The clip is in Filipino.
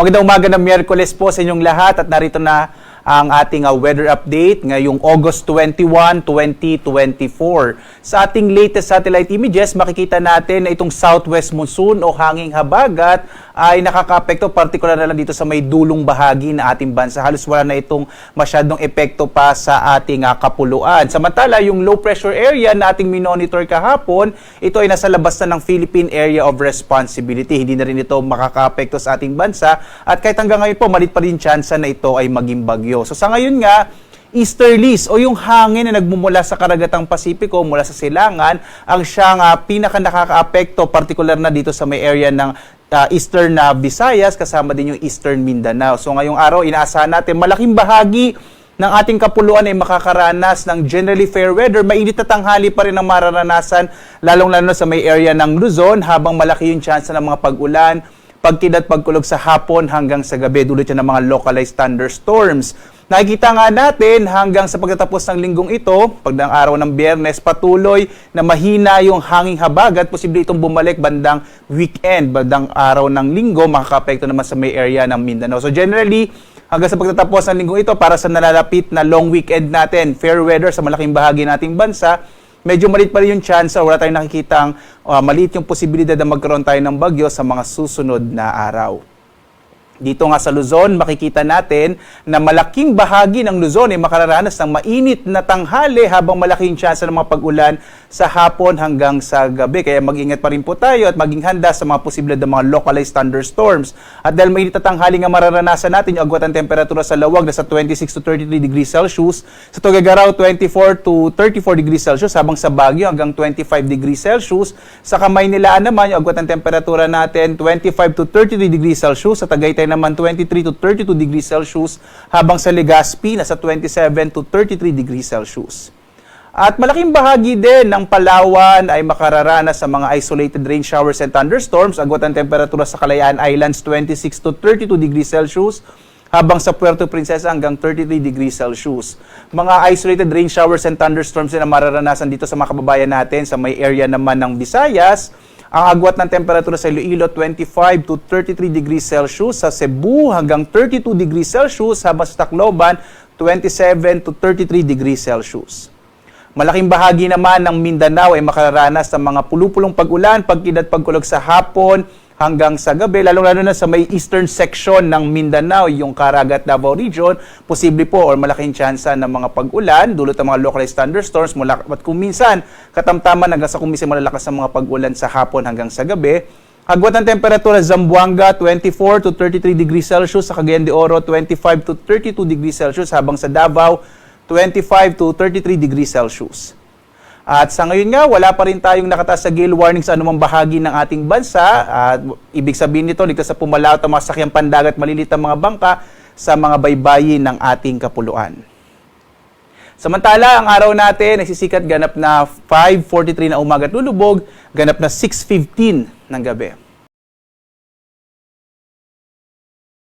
Magandang umaga ng Miyerkules po sa inyong lahat at narito na ang ating weather update ngayong August 21, 2024. Sa ating latest satellite images, makikita natin na itong southwest monsoon o hanging habagat ay nakakaapekto partikular na lang dito sa may dulong bahagi na ating bansa. Halos wala na itong masyadong epekto pa sa ating kapuluan. Samantala, yung low pressure area na ating minonitor kahapon, ito ay nasa labas na ng Philippine Area of Responsibility. Hindi na rin ito makakaapekto sa ating bansa at kahit hanggang ngayon po, malit pa rin tsansa na ito ay maging bagyo. So sa ngayon nga, easterlies o yung hangin na nagmumula sa karagatang Pasipiko mula sa silangan ang siyang pinaka nakakaapekto partikular na dito sa may area ng eastern Visayas kasama din yung eastern Mindanao. So ngayong araw inaasahan natin malaking bahagi ng ating kapuluan ay makakaranas ng generally fair weather. Mainit na tanghali pa rin ang mararanasan lalong-lalo sa may area ng Luzon habang malaki yung chance ng mga pag-ulan, pagkidlat, pagkulog sa hapon hanggang sa gabi dulot yan ng mga localized thunderstorms. Nakikita nga natin hanggang sa pagtatapos ng linggong ito, pagdang araw ng Biyernes, patuloy na mahina yung hanging habagat. Posible itong bumalik bandang weekend, bandang araw ng linggo, makakaapekto naman sa may area ng Mindanao. So generally, hanggang sa pagtatapos ng linggong ito, para sa nalalapit na long weekend natin, fair weather sa malaking bahagi nating bansa, medyo maliit pa rin yung chance, wala tayong nakikitang maliit yung posibilidad na magkaroon tayo ng bagyo sa mga susunod na araw. Dito nga sa Luzon, makikita natin na malaking bahagi ng Luzon ay makararanas ng mainit na tanghali habang malaking tsansa ng mga pag-ulan sa hapon hanggang sa gabi. Kaya mag-ingat pa rin po tayo at maging handa sa mga posibilidad ng mga localized thunderstorms. At dahil mainit na tanghali nga mararanasan natin yung agwat ng temperatura sa lawag na sa 26 to 33 degrees Celsius, sa Tuguegarao 24 to 34 degrees Celsius, habang sa Baguio hanggang 25 degrees Celsius. Sa Kamaynilaan naman, yung agwat ng temperatura natin 25 to 33 degrees Celsius, sa Tagaytay naman 23 to 32 degrees Celsius, habang sa Legazpi nasa 27 to 33 degrees Celsius. At malaking bahagi din ng Palawan ay makararanas sa mga isolated rain showers and thunderstorms. Agwat ang temperatura sa Kalayaan Islands 26 to 32 degrees Celsius, habang sa Puerto Princesa hanggang 33 degrees Celsius. Mga isolated rain showers and thunderstorms na mararanasan dito sa mga kababayan natin sa may area naman ng Visayas. Ang agwat ng temperatura sa Iloilo 25 to 33 degrees Celsius, sa Cebu hanggang 32 degrees Celsius, habang sa Tacloban 27 to 33 degrees Celsius. Malaking bahagi naman ng Mindanao ay makararanas ng mga pulupulong pag-ulan, pagkidlat, pagkulog sa hapon hanggang sa gabi, lalong-lalo na sa may eastern section ng Mindanao, yung Caraga at Davao region, posible po or malaking tsansa ng mga pag-ulan, dulot ng mga localized thunderstorms, at kung minsan, katamtaman hanggang sa kung minsan malalakas ang mga pag-ulan sa hapon hanggang sa gabi. Agwat ng temperatura sa Zamboanga, 24 to 33 degrees Celsius, sa Cagayan de Oro, 25 to 32 degrees Celsius, habang sa Davao, 25 to 33 degrees Celsius. At sa ngayon nga, wala pa rin tayong nakataas sa gale warning sa anumang bahagi ng ating bansa. At ibig sabihin nito, ligtas sa pumalaot ang mga sakyang pandagat, malilit ang mga bangka sa mga baybayin ng ating kapuluan. Samantala, ang araw natin nagsisikat ganap na 5:43 na umaga at lulubog, ganap na 6:15 ng gabi.